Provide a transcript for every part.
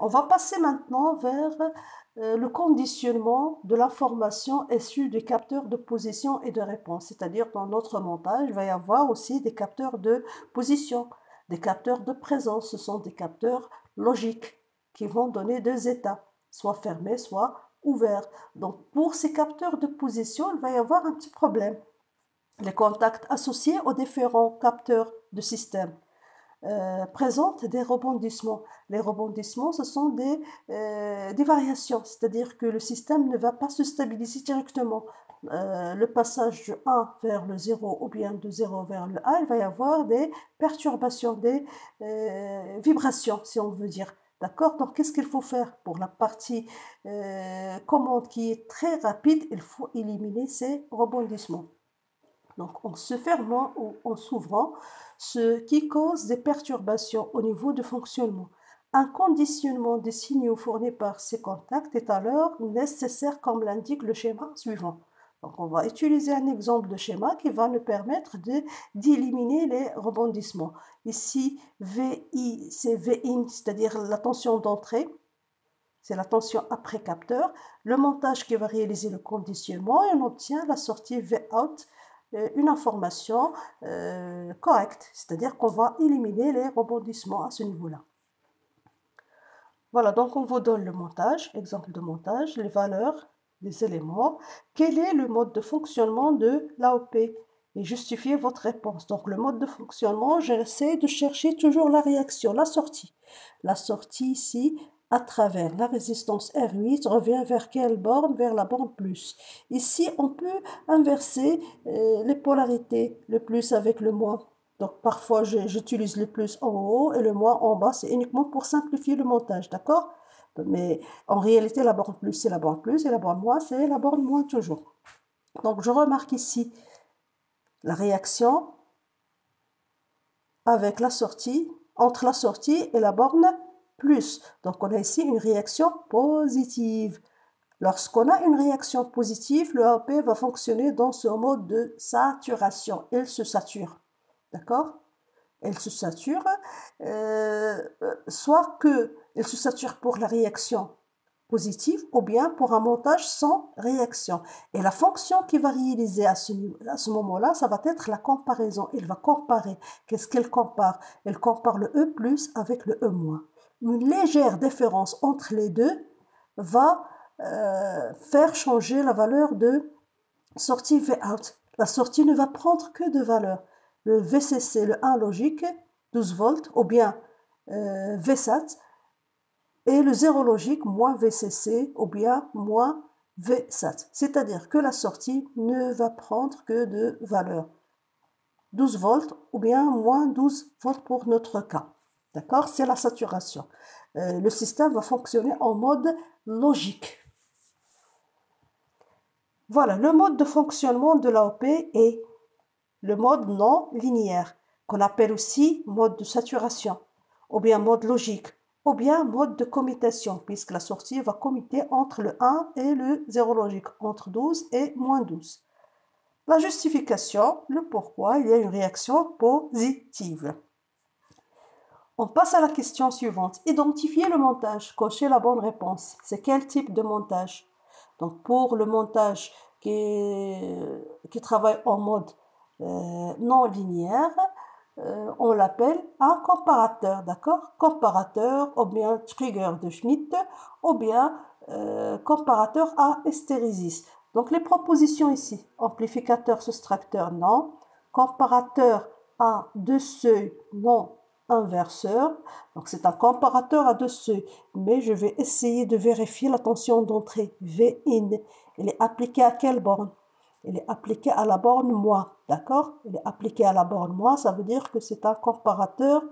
On va passer maintenant vers le conditionnement de l'information issue des capteurs de position et de réponse. C'est-à-dire dans notre montage, il va y avoir aussi des capteurs de position, des capteurs de présence. Ce sont des capteurs logiques qui vont donner deux états, soit fermés, soit ouverts. Donc pour ces capteurs de position, il va y avoir un petit problème. Les contacts associés aux différents capteurs de système présentent des rebondissements. Les rebondissements, ce sont des variations, c'est-à-dire que le système ne va pas se stabiliser directement. Le passage du 1 vers le 0 ou bien de 0 vers le 1, il va y avoir des perturbations, des vibrations, si on veut dire. D'accord? Donc, qu'est-ce qu'il faut faire pour la partie commande qui est très rapide? Il faut éliminer ces rebondissements. Donc, en se fermant ou en s'ouvrant, ce qui cause des perturbations au niveau du fonctionnement. Un conditionnement des signaux fournis par ces contacts est alors nécessaire comme l'indique le schéma suivant. Donc, on va utiliser un exemple de schéma qui va nous permettre d'éliminer les rebondissements. Ici, VI, c'est VIN, c'est-à-dire la tension d'entrée. C'est la tension après capteur. Le montage qui va réaliser le conditionnement et on obtient la sortie VOUT, une information correcte, c'est-à-dire qu'on va éliminer les rebondissements à ce niveau-là. Voilà, donc on vous donne le montage, exemple de montage, les valeurs des éléments, quel est le mode de fonctionnement de l'AOP et justifiez votre réponse. Donc le mode de fonctionnement, j'essaie de chercher toujours la réaction, la sortie. La sortie ici, à travers la résistance R8, revient vers quelle borne? Vers la borne plus. Ici, on peut inverser les polarités, le plus avec le moins. Donc, parfois, j'utilise le plus en haut et le moins en bas. C'est uniquement pour simplifier le montage, d'accord? Mais en réalité, la borne plus, c'est la borne plus et la borne moins, c'est la borne moins toujours. Donc, je remarque ici la réaction avec la sortie, entre la sortie et la borne plus. Donc, on a ici une réaction positive. Lorsqu'on a une réaction positive, le AOP va fonctionner dans ce mode de saturation. Il se sature. D'accord? Elle se sature, soit qu'elle se sature pour la réaction positive ou bien pour un montage sans réaction. Et la fonction qui va réaliser à ce moment-là, ça va être la comparaison. Elle va comparer. Qu'est-ce qu'elle compare? Elle compare le E plus avec le E moins. Une légère différence entre les deux va faire changer la valeur de sortie Vout. La sortie ne va prendre que deux valeurs. Le VCC, le 1 logique, 12 volts, ou bien VSAT, et le 0 logique, moins VCC, ou bien moins VSAT. C'est-à-dire que la sortie ne va prendre que deux valeurs. 12 volts, ou bien moins 12 volts pour notre cas. D'accord? C'est la saturation. Le système va fonctionner en mode logique. Voilà, le mode de fonctionnement de l'AOP est le mode non linéaire, qu'on appelle aussi mode de saturation, ou bien mode logique, ou bien mode de commutation, puisque la sortie va commuter entre le 1 et le 0 logique, entre 12 et moins 12. La justification, le pourquoi, il y a une réaction positive. On passe à la question suivante. Identifier le montage, cocher la bonne réponse. C'est quel type de montage? Donc pour le montage qui travaille en mode non linéaire, on l'appelle un comparateur, d'accord? Comparateur ou bien trigger de Schmitt ou bien comparateur à hystérésis. Donc les propositions ici, amplificateur soustracteur non, comparateur à deux seuils non, inverseur. Donc c'est un comparateur à deux seuils, mais je vais essayer de vérifier la tension d'entrée Vin. Elle est appliquée à quelle borne? Elle est appliquée à la borne moins, d'accord? Elle est appliquée à la borne moins, ça veut dire que c'est un comparateur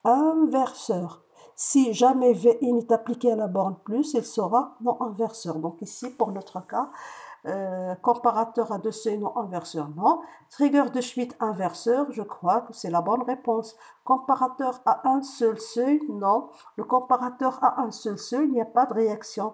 inverseur. Si jamais Vin est appliqué à la borne plus, il sera non inverseur. Donc ici, pour notre cas, comparateur à deux seuils non inverseur, non. Trigger de Schmitt inverseur, je crois que c'est la bonne réponse. Comparateur à un seul seuil, non. Le comparateur à un seul seuil, il n'y a pas de réaction,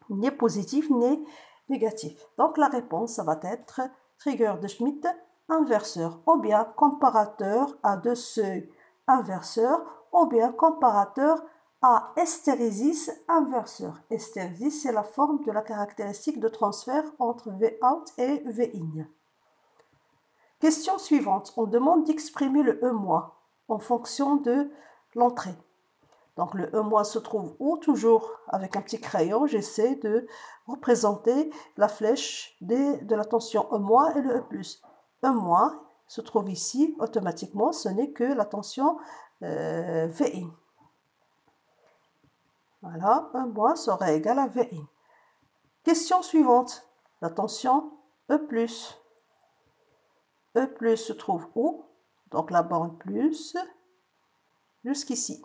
ni positive, ni négative. Donc la réponse, ça va être trigger de Schmitt inverseur, ou bien comparateur à deux seuils inverseur, ou bien comparateur à hystérésis inverseur. Hystérésis, c'est la forme de la caractéristique de transfert entre Vout et Vin. Question suivante. On demande d'exprimer le E- en fonction de l'entrée. Donc le E- se trouve où? Toujours avec un petit crayon, j'essaie de représenter la flèche de la tension E- et le E+. E- se trouve ici, automatiquement, ce n'est que la tension Vin. Voilà, E- sera égal à Vin. Question suivante. La tension E+. E+ se trouve où? Donc la borne plus jusqu'ici.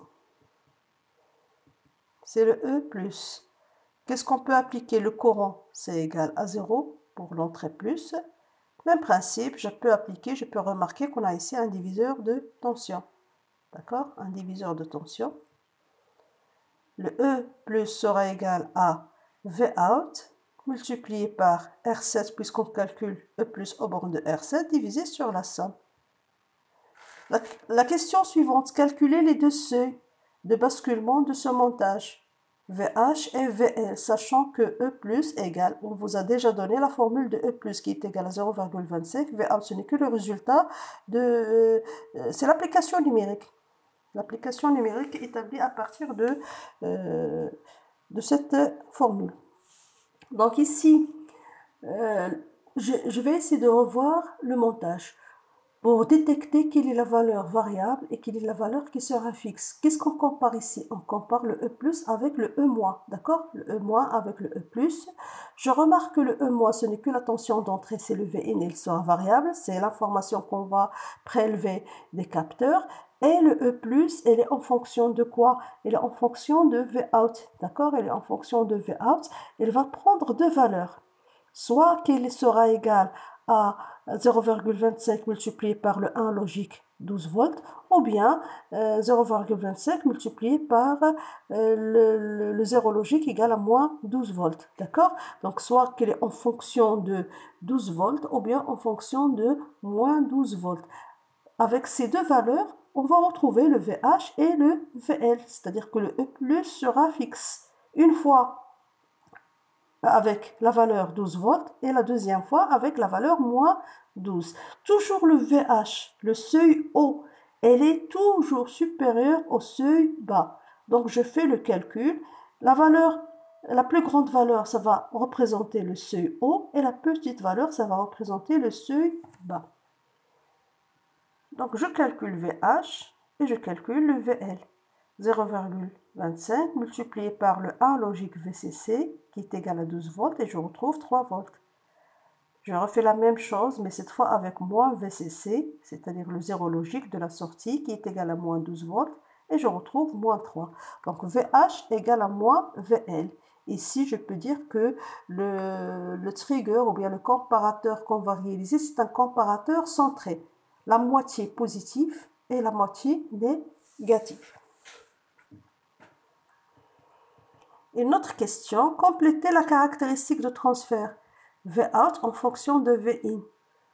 C'est le E+. Qu'est-ce qu'on peut appliquer? Le courant, c'est égal à 0 pour l'entrée plus. Même principe, je peux remarquer qu'on a ici un diviseur de tension. D'accord? Un diviseur de tension. Le E+ sera égal à Vout multiplié par R7 puisqu'on calcule E+ au borne de R7 divisé sur la somme. La question suivante, calculer les deux seuils de basculement de ce montage, VH et VL, sachant que E+ égale, on vous a déjà donné la formule de E+, qui est égale à 0,25, VH, ce n'est que le résultat c'est l'application numérique. L'application numérique établie à partir de cette formule. Donc ici, je vais essayer de revoir le montage pour détecter quelle est la valeur variable et quelle est la valeur qui sera fixe. Qu'est-ce qu'on compare ici? On compare le E+ avec le E-, d'accord? Le E- avec le E+. Je remarque que le E-, ce n'est que la tension d'entrée, c'est le Vin, il sera variable, c'est l'information qu'on va prélever des capteurs. Et le E+, elle est en fonction de quoi? Elle est en fonction de Vout, d'accord? Elle est en fonction de Vout. Elle va prendre deux valeurs. Soit qu'elle sera égale à 0,25 multiplié par le 1 logique 12 volts, ou bien 0,25 multiplié par le 0 logique égal à moins 12 volts. D'accord? Donc, soit qu'elle est en fonction de 12 volts, ou bien en fonction de moins 12 volts. Avec ces deux valeurs, on va retrouver le VH et le VL, c'est-à-dire que le E+ sera fixe. Une fois avec la valeur 12 volts et la deuxième fois avec la valeur moins 12. Toujours le VH, le seuil haut, elle est toujours supérieure au seuil bas. Donc je fais le calcul. La plus grande valeur, ça va représenter le seuil haut et la petite valeur, ça va représenter le seuil bas. Donc je calcule VH et je calcule le VL. 0,25 multiplié par le 1 logique VCC qui est égal à 12 volts et je retrouve 3 volts. Je refais la même chose mais cette fois avec moins VCC, c'est-à-dire le 0 logique de la sortie qui est égal à moins 12 volts et je retrouve moins 3. Donc VH égale à moins VL. Ici, je peux dire que le trigger ou bien le comparateur qu'on va réaliser, c'est un comparateur centré. La moitié positive et la moitié négative. Une autre question, compléter la caractéristique de transfert Vout en fonction de Vin,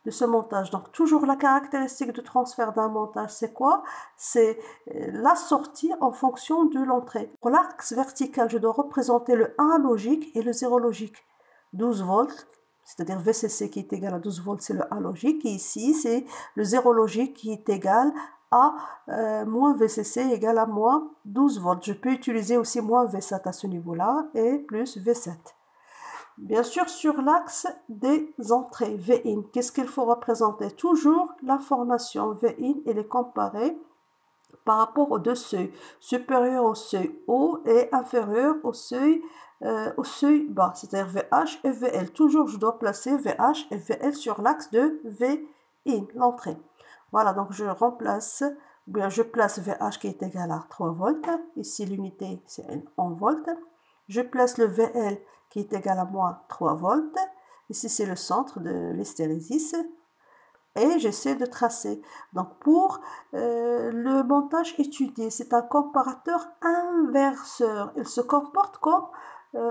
de ce montage. Donc, toujours la caractéristique de transfert d'un montage, c'est quoi? C'est la sortie en fonction de l'entrée. Pour l'axe vertical, je dois représenter le 1 logique et le 0 logique. 12 volts, c'est-à-dire VCC qui est égal à 12 volts, c'est le 1 logique. Et ici, c'est le 0 logique qui est égal à moins VCC égale à moins 12 volts. Je peux utiliser aussi moins V7 à ce niveau-là et plus V7. Bien sûr, sur l'axe des entrées, Vin, qu'est-ce qu'il faut représenter? Toujours l'information Vin, elle est comparée par rapport aux deux seuils, supérieur au seuil haut et inférieur au seuil bas, c'est-à-dire VH et VL. Toujours, je dois placer VH et VL sur l'axe de Vin, l'entrée. Voilà, donc je remplace, bien je place VH qui est égal à 3 volts. Ici, l'unité, c'est en volts. Je place le VL qui est égal à moins 3 volts. Ici, c'est le centre de l'hystérésis. et j'essaie de tracer. Donc pour le montage étudié, c'est un comparateur inverseur. Il se comporte comme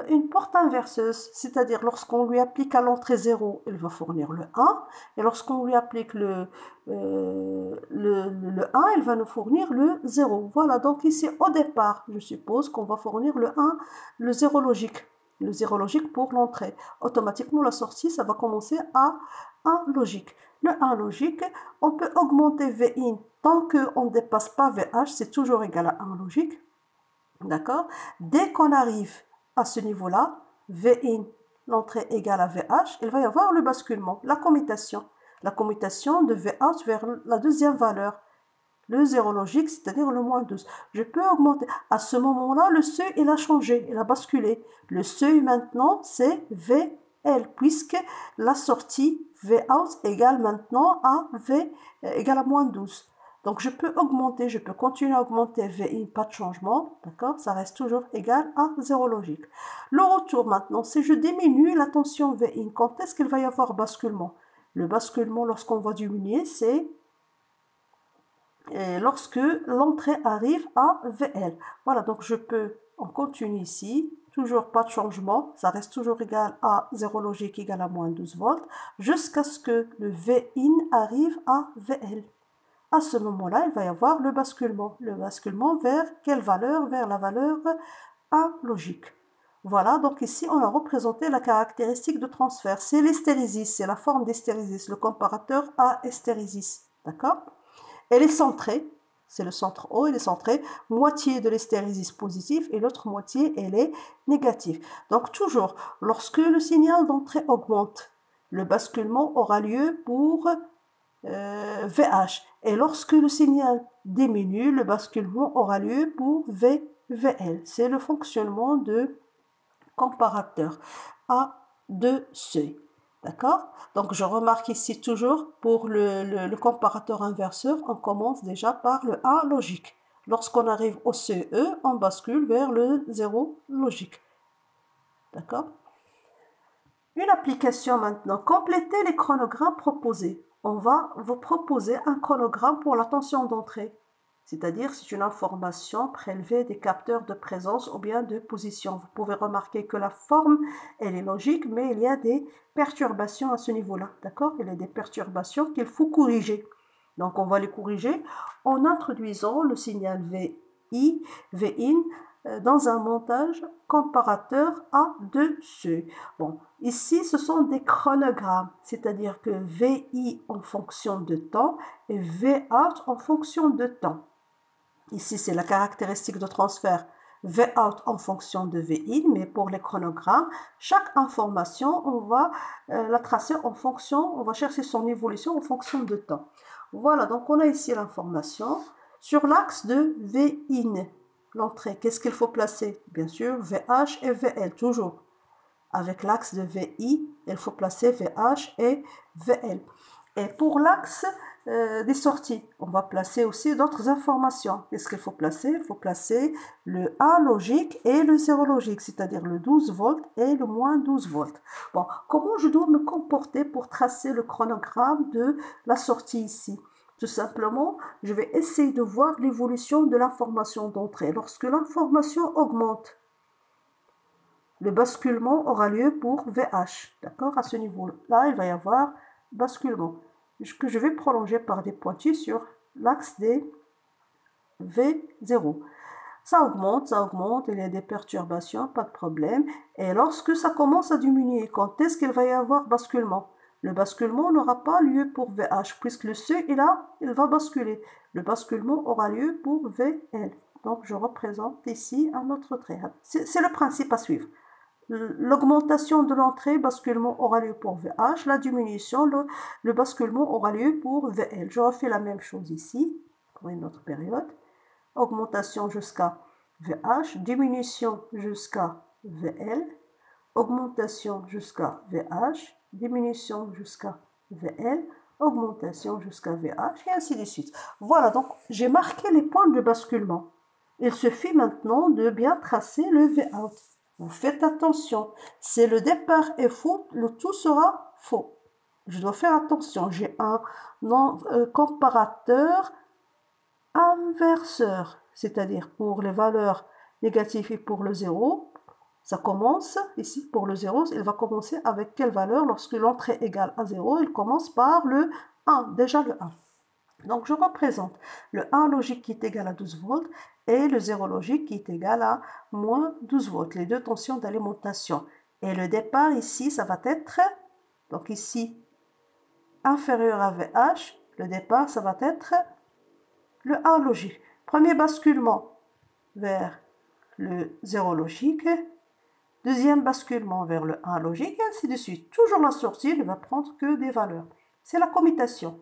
une porte inverseuse, c'est-à-dire lorsqu'on lui applique à l'entrée 0, il va fournir le 1, et lorsqu'on lui applique le 1, il va nous fournir le 0. Voilà, donc ici au départ, je suppose qu'on va fournir le 1, le 0 logique. Le 0 logique pour l'entrée. Automatiquement, la sortie, ça va commencer à 1 logique. Le 1 logique, on peut augmenter Vin tant qu'on ne dépasse pas VH, c'est toujours égal à 1 logique. D'accord? Dès qu'on arrive à ce niveau-là, Vin, l'entrée égale à VH, il va y avoir le basculement, la commutation. La commutation de VH vers la deuxième valeur. Le 0 logique, c'est-à-dire le moins 12. Je peux augmenter. À ce moment-là, le seuil, il a changé, il a basculé. Le seuil maintenant, c'est VL, puisque la sortie Vout égale maintenant à V égale à moins 12. Donc, je peux augmenter, je peux continuer à augmenter VI, pas de changement, d'accord? Ça reste toujours égal à 0 logique. Le retour maintenant, si je diminue la tension VI, quand est-ce qu'il va y avoir basculement? Le basculement, lorsqu'on va diminuer, c'est lorsque l'entrée arrive à VL. Voilà, donc on continue ici, toujours pas de changement, ça reste toujours égal à 0 logique égal à moins 12 volts, jusqu'à ce que le Vin arrive à VL. À ce moment-là, il va y avoir le basculement. Le basculement vers quelle valeur? Vers la valeur 1 logique. Voilà, donc ici, on a représenté la caractéristique de transfert. C'est l'hystérésis, c'est la forme d'hystérésis, le comparateur à hystérésis. D'accord? Elle est centrée, c'est le centre O, elle est centrée, moitié de l'hystérésis positive et l'autre moitié, elle est négative. Donc toujours, lorsque le signal d'entrée augmente, le basculement aura lieu pour VH. Et lorsque le signal diminue, le basculement aura lieu pour VL. C'est le fonctionnement de comparateur à deux seuils. D'accord? Donc, je remarque ici toujours, pour le comparateur inverseur, on commence déjà par le 1 logique. Lorsqu'on arrive au CE, on bascule vers le 0 logique. D'accord? Une application maintenant. Complétez les chronogrammes proposés. On va vous proposer un chronogramme pour la tension d'entrée. C'est-à-dire, c'est une information prélevée des capteurs de présence ou bien de position. Vous pouvez remarquer que la forme, elle est logique, mais il y a des perturbations à ce niveau-là. D'accord? Il y a des perturbations qu'il faut corriger. Donc, on va les corriger en introduisant le signal Vin dans un montage comparateur à deux seuils. Bon, ici, ce sont des chronogrammes, c'est-à-dire que VI en fonction de temps et Vout en fonction de temps. Ici, c'est la caractéristique de transfert Vout en fonction de VI, mais pour les chronogrammes, chaque information, on va la tracer en fonction, on va chercher son évolution en fonction de temps. Voilà, donc on a ici l'information sur l'axe de Vin. L'entrée, qu'est-ce qu'il faut placer? Bien sûr, VH et VL, toujours. Avec l'axe de VI, il faut placer VH et VL. Et pour l'axe des sorties, on va placer aussi d'autres informations. Qu'est-ce qu'il faut placer? Il faut placer le 1 logique et le 0 logique, c'est-à-dire le 12 volts et le moins 12 volts. Bon, comment je dois me comporter pour tracer le chronogramme de la sortie ici? Tout simplement, je vais essayer de voir l'évolution de l'information d'entrée. Lorsque l'information augmente, le basculement aura lieu pour VH. D'accord? À ce niveau-là, il va y avoir basculement que je vais prolonger par des pointillés sur l'axe des V0. Ça augmente, il y a des perturbations, pas de problème. Et lorsque ça commence à diminuer, quand est-ce qu'il va y avoir basculement? Le basculement n'aura pas lieu pour VH, puisque le seuil est là, il va basculer. Le basculement aura lieu pour VL. Donc, je représente ici un autre trait. C'est le principe à suivre. L'augmentation de l'entrée, basculement aura lieu pour VH. La diminution, le basculement aura lieu pour VL. Je refais la même chose ici, pour une autre période. Augmentation jusqu'à VH, diminution jusqu'à VL, augmentation jusqu'à VH, diminution jusqu'à VL, augmentation jusqu'à VH, et ainsi de suite. Voilà, donc j'ai marqué les points de basculement. Il suffit maintenant de bien tracer le Vout. Vous faites attention, si le départ est faux, le tout sera faux. je dois faire attention. J'ai un comparateur inverseur, c'est-à-dire pour les valeurs négatives et pour le 0, ça commence ici pour le 0, il va commencer avec quelle valeur? Lorsque l'entrée est égale à 0, il commence par le 1, déjà le 1. Donc je représente le 1 logique qui est égal à 12 volts et le 0 logique qui est égal à moins 12 volts, les deux tensions d'alimentation. Et le départ ici, ça va être, donc ici, inférieur à VH, le départ, ça va être le 1 logique. Premier basculement vers le 0 logique, deuxième basculement vers le 1 logique, et ainsi de suite. Toujours la sortie ne va prendre que des valeurs. C'est la commutation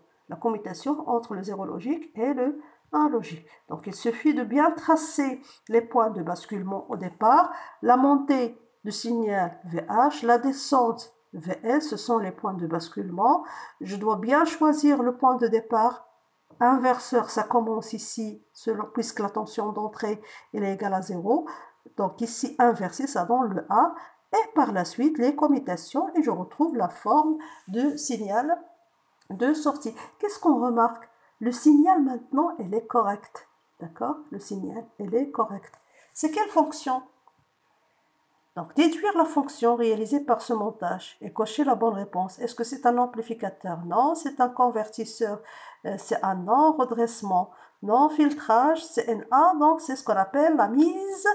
entre le 0 logique et le 1 logique. Donc il suffit de bien tracer les points de basculement au départ, la montée du signal VH, la descente VS, ce sont les points de basculement. Je dois bien choisir le point de départ. Inverseur, ça commence ici, puisque la tension d'entrée est égale à 0. Donc ici, inversé, ça donne le A. Et par la suite, les commutations, et je retrouve la forme de signal de sortie. Qu'est-ce qu'on remarque? Le signal maintenant, elle est correcte. D'accord? Le signal, elle est correcte. C'est quelle fonction? Donc, déduire la fonction réalisée par ce montage et cocher la bonne réponse. Est-ce que c'est un amplificateur? Non. C'est un convertisseur? C'est un non. Redressement? Non. Filtrage? C'est un A. Donc, c'est ce qu'on appelle la mise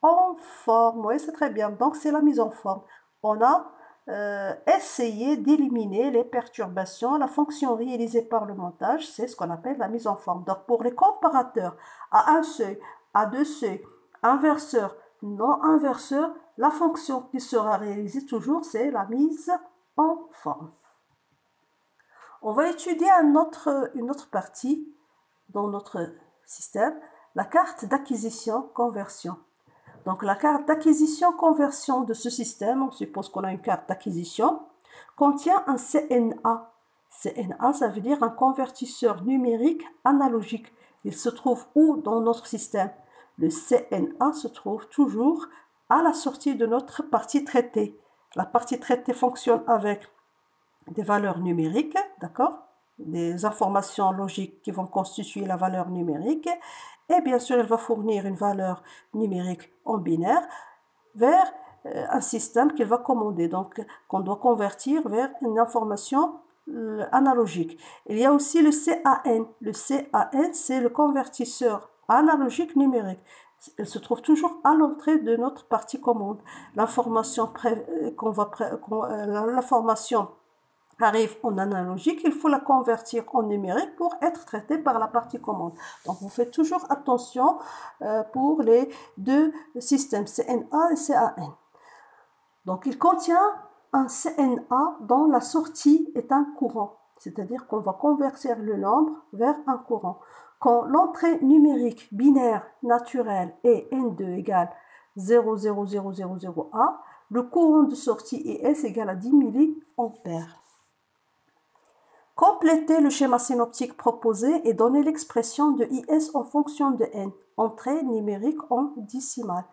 en forme. Oui, c'est très bien. Donc, c'est la mise en forme. On a essayé d'éliminer les perturbations. La fonction réalisée par le montage, c'est ce qu'on appelle la mise en forme. Donc, pour les comparateurs à un seuil, à deux seuils, inverseur, non inverseur, la fonction qui sera réalisée toujours, c'est la mise en forme. On va étudier une autre partie dans notre système, la carte d'acquisition-conversion. Donc la carte d'acquisition-conversion de ce système, on suppose qu'on a une carte d'acquisition, contient un CNA. CNA, ça veut dire un convertisseur numérique analogique. Il se trouve où dans notre système? Le CNA se trouve toujours à la sortie de notre partie traitée. La partie traitée fonctionne avec des valeurs numériques, d'accord? Des informations logiques qui vont constituer la valeur numérique. Et bien sûr, elle va fournir une valeur numérique en binaire vers un système qu'elle va commander, donc qu'on doit convertir vers une information analogique. Il y a aussi le CAN. Le CAN, c'est le convertisseur analogique numérique. Elle se trouve toujours à l'entrée de notre partie commande. L'information arrive en analogique, il faut la convertir en numérique pour être traitée par la partie commande. Donc, on fait toujours attention pour les deux systèmes, CNA et CAN. Donc, il contient un CNA dont la sortie est un courant, c'est-à-dire qu'on va convertir le nombre vers un courant. Quand l'entrée numérique binaire naturelle est N2 égale 0,00001, le courant de sortie est S égale à 10 milliampères. Compléter le schéma synoptique proposé et donner l'expression de IS en fonction de N, entrée numérique en décimale.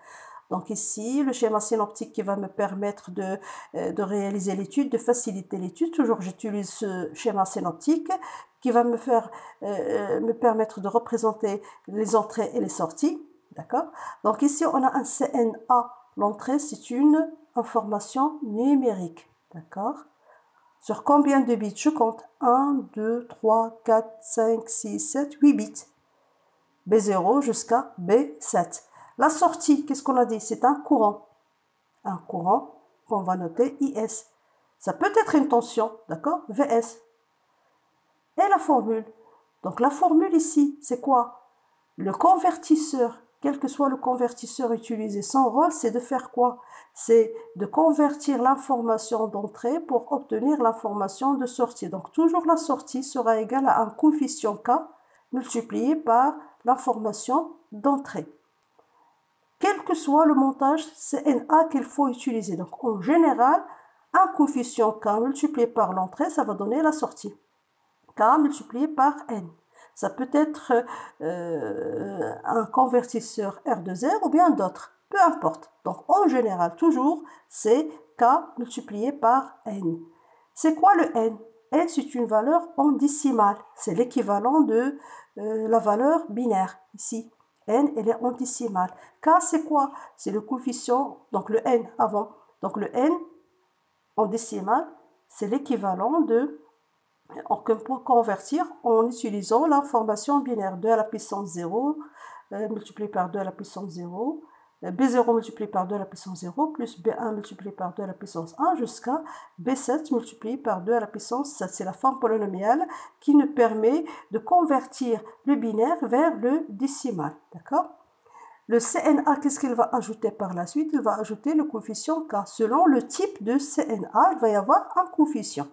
Donc ici, le schéma synoptique qui va me permettre de réaliser l'étude, de faciliter l'étude. Toujours, j'utilise ce schéma synoptique qui va me permettre de représenter les entrées et les sorties. D'accord? Donc ici, on a un CNA. L'entrée, c'est une information numérique. D'accord? Sur combien de bits? Je compte 1, 2, 3, 4, 5, 6, 7, 8 bits. B0 jusqu'à B7. La sortie, qu'est-ce qu'on a dit? C'est un courant. Un courant qu'on va noter IS. Ça peut être une tension, d'accord? VS. Et la formule. Donc la formule ici, c'est quoi? Le convertisseur, quel que soit le convertisseur utilisé, son rôle, c'est de faire quoi? C'est de convertir l'information d'entrée pour obtenir l'information de sortie. Donc toujours la sortie sera égale à un coefficient K multiplié par l'information d'entrée. Quel que soit le montage CNA qu'il faut utiliser. Donc en général, un coefficient K multiplié par l'entrée, ça va donner la sortie. K multiplié par N. Ça peut être un convertisseur R2R ou bien d'autres, peu importe. Donc en général, toujours, c'est K multiplié par N. C'est quoi le N? n c'est une valeur en décimale. C'est l'équivalent de la valeur binaire ici. N, elle est en décimale. K, c'est quoi? C'est le coefficient, donc le n avant. Donc le n en décimale, c'est l'équivalent de, on peut convertir en utilisant l'information binaire 2 à la puissance 0 multiplié par 2 à la puissance 0, B0 multiplié par 2 à la puissance 0, plus B1 multiplié par 2 à la puissance 1, jusqu'à B7 multiplié par 2 à la puissance 7. C'est la forme polynomiale qui nous permet de convertir le binaire vers le décimal. D'accord? Le CNA, qu'est-ce qu'il va ajouter par la suite? Il va ajouter le coefficient K. Selon le type de CNA, il va y avoir un coefficient.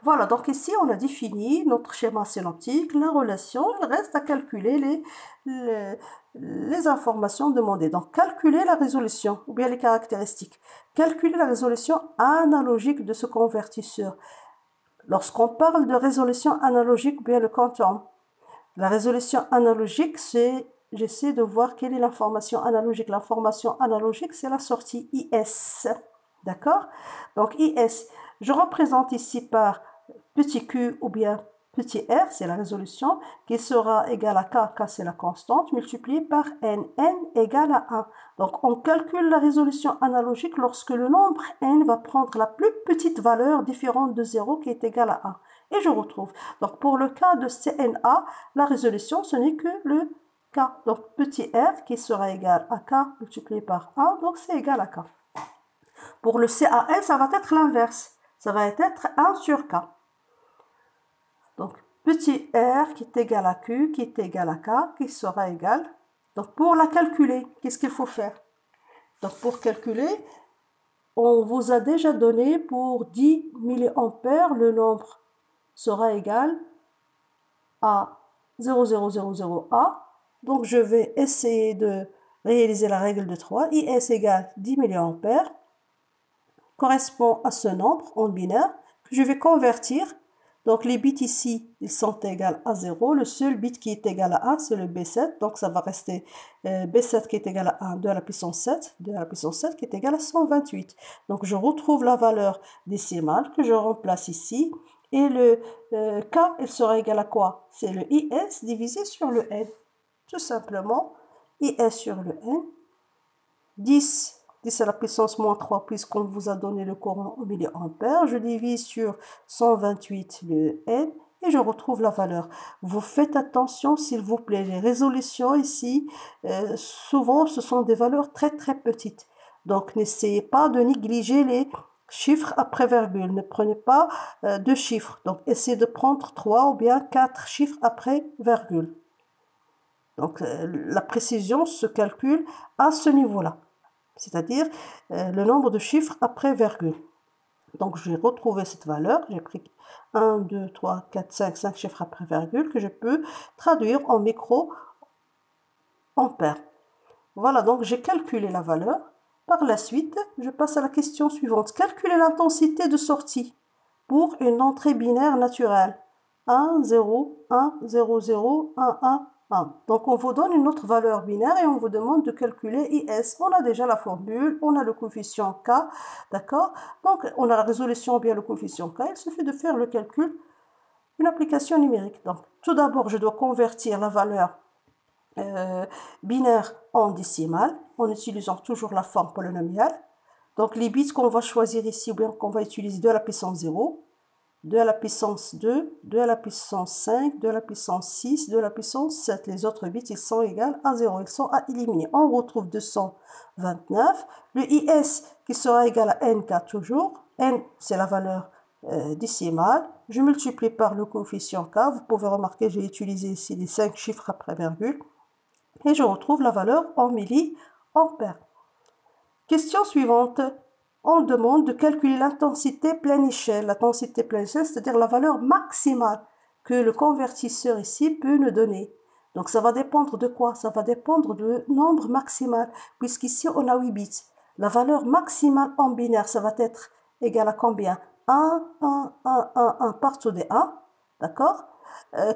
Voilà, donc ici, on a défini notre schéma sémantique, la relation. Il reste à calculer les informations demandées. Donc, calculer la résolution, ou bien les caractéristiques. Calculer la résolution analogique de ce convertisseur. Lorsqu'on parle de résolution analogique, ou bien le quantum, la résolution analogique, c'est... J'essaie de voir quelle est l'information analogique. L'information analogique, c'est la sortie IS. D'accord? Donc, IS, je représente ici par petit q ou bien petit r, c'est la résolution, qui sera égale à k, k c'est la constante, multiplié par n, n égale à 1. Donc, on calcule la résolution analogique lorsque le nombre n va prendre la plus petite valeur différente de 0 qui est égale à 1. Et je retrouve. Donc, pour le cas de CNA, la résolution, ce n'est que le k. Donc, petit r qui sera égal à k multiplié par 1, donc c'est égal à k. Pour le CAN, ça va être l'inverse. Ça va être 1 sur k. Donc, petit r qui est égal à q, qui est égal à k, qui sera égal. Donc, pour la calculer, qu'est-ce qu'il faut faire? Donc, pour calculer, on vous a déjà donné pour 10 milliampères, le nombre sera égal à 0,000A. Donc, je vais essayer de réaliser la règle de 3. IS égale 10 milliampères correspond à ce nombre en binaire que je vais convertir. Donc, les bits ici, ils sont égaux à 0. Le seul bit qui est égal à 1, c'est le B7. Donc, ça va rester B7 qui est égal à 1, 2 à la puissance 7, 2 à la puissance 7 qui est égal à 128. Donc, je retrouve la valeur décimale que je remplace ici. Et le K, il sera égal à quoi? C'est le IS divisé sur le N. Tout simplement, IS sur le N, 10 à la puissance moins 3, puisqu'on vous a donné le courant au milliampère. Je divise sur 128 le N et je retrouve la valeur. Vous faites attention, s'il vous plaît, les résolutions ici, souvent, ce sont des valeurs très petites. Donc, n'essayez pas de négliger les chiffres après virgule. Ne prenez pas deux chiffres. Donc, essayez de prendre 3 ou bien 4 chiffres après virgule. Donc, la précision se calcule à ce niveau-là. C'est-à-dire le nombre de chiffres après virgule. Donc, j'ai retrouvé cette valeur. J'ai pris 1, 2, 3, 4, 5 chiffres après virgule que je peux traduire en micro-ampères. Voilà, donc j'ai calculé la valeur. Par la suite, je passe à la question suivante. Calculer l'intensité de sortie pour une entrée binaire naturelle. 1, 0, 1, 0, 0, 1, 1. 1. Donc, on vous donne une autre valeur binaire et on vous demande de calculer IS. On a déjà la formule, on a le coefficient K, d'accord? Donc, on a la résolution ou bien le coefficient K. Il suffit de faire le calcul, une application numérique. Donc, tout d'abord, je dois convertir la valeur binaire en décimale en utilisant toujours la forme polynomiale. Donc, les bits qu'on va choisir ici ou bien qu'on va utiliser 2 à la puissance 0. 2 à la puissance 2, 2 à la puissance 5, 2 à la puissance 6, 2 à la puissance 7. Les autres bits, ils sont égaux à 0. Ils sont à éliminer. On retrouve 229. Le IS qui sera égal à NK toujours. N, c'est la valeur décimale. Je multiplie par le coefficient K. Vous pouvez remarquer, j'ai utilisé ici les 5 chiffres après virgule. Et je retrouve la valeur en milliampères. Question suivante. On demande de calculer l'intensité pleine échelle. L'intensité pleine échelle, c'est-à-dire la valeur maximale que le convertisseur ici peut nous donner. Donc, ça va dépendre de quoi? Ça va dépendre du nombre maximal, puisqu'ici, on a 8 bits. La valeur maximale en binaire, ça va être égal à combien? 1, 1, 1, 1, 1 partout des 1, d'accord?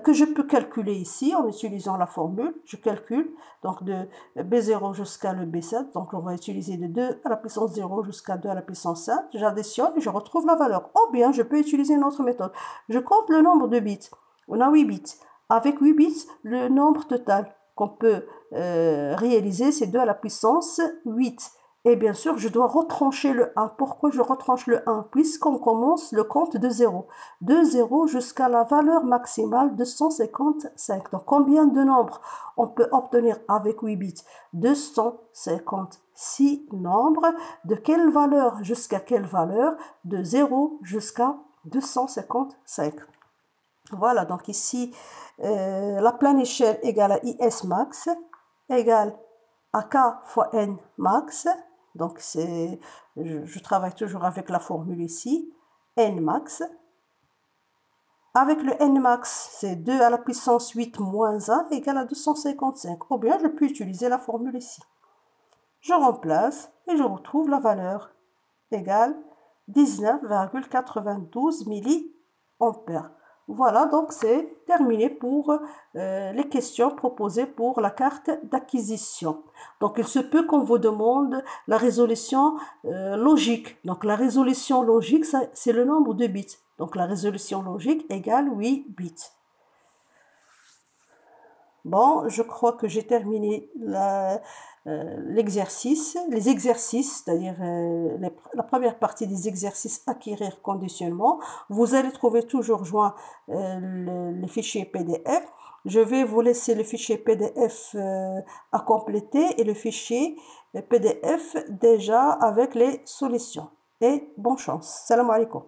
que je peux calculer ici en utilisant la formule. Je calcule donc de B0 jusqu'à le B7. Donc, on va utiliser de 2 à la puissance 0 jusqu'à 2 à la puissance 7. J'additionne et je retrouve la valeur. Ou bien, je peux utiliser une autre méthode. Je compte le nombre de bits. On a 8 bits. Avec 8 bits, le nombre total qu'on peut réaliser, c'est 2 à la puissance 8. Et bien sûr, je dois retrancher le 1. Pourquoi je retranche le 1? Puisqu'on commence le compte de 0. De 0 jusqu'à la valeur maximale de 155. Donc, combien de nombres on peut obtenir avec 8 bits? 256 nombres. De quelle valeur jusqu'à quelle valeur? De 0 jusqu'à 255. Voilà, donc ici, la plane échelle égale à IS max égale à K fois N max. Donc, je travaille toujours avec la formule ici. N max. Avec le N max, c'est 2 à la puissance 8 moins 1 égale à 255. Ou bien, je peux utiliser la formule ici. Je remplace et je retrouve la valeur égale 19,92 milliampères. Voilà, donc c'est terminé pour les questions proposées pour la carte d'acquisition. Donc, il se peut qu'on vous demande la résolution logique. Donc, la résolution logique, c'est le nombre de bits. Donc, la résolution logique égale 8 bits. Bon, je crois que j'ai terminé l'exercice, les exercices, c'est-à-dire la première partie des exercices acquérir conditionnement. Vous allez trouver toujours joint le fichier PDF. Je vais vous laisser le fichier PDF à compléter et le fichier PDF déjà avec les solutions. Et bonne chance. Salam alaikum.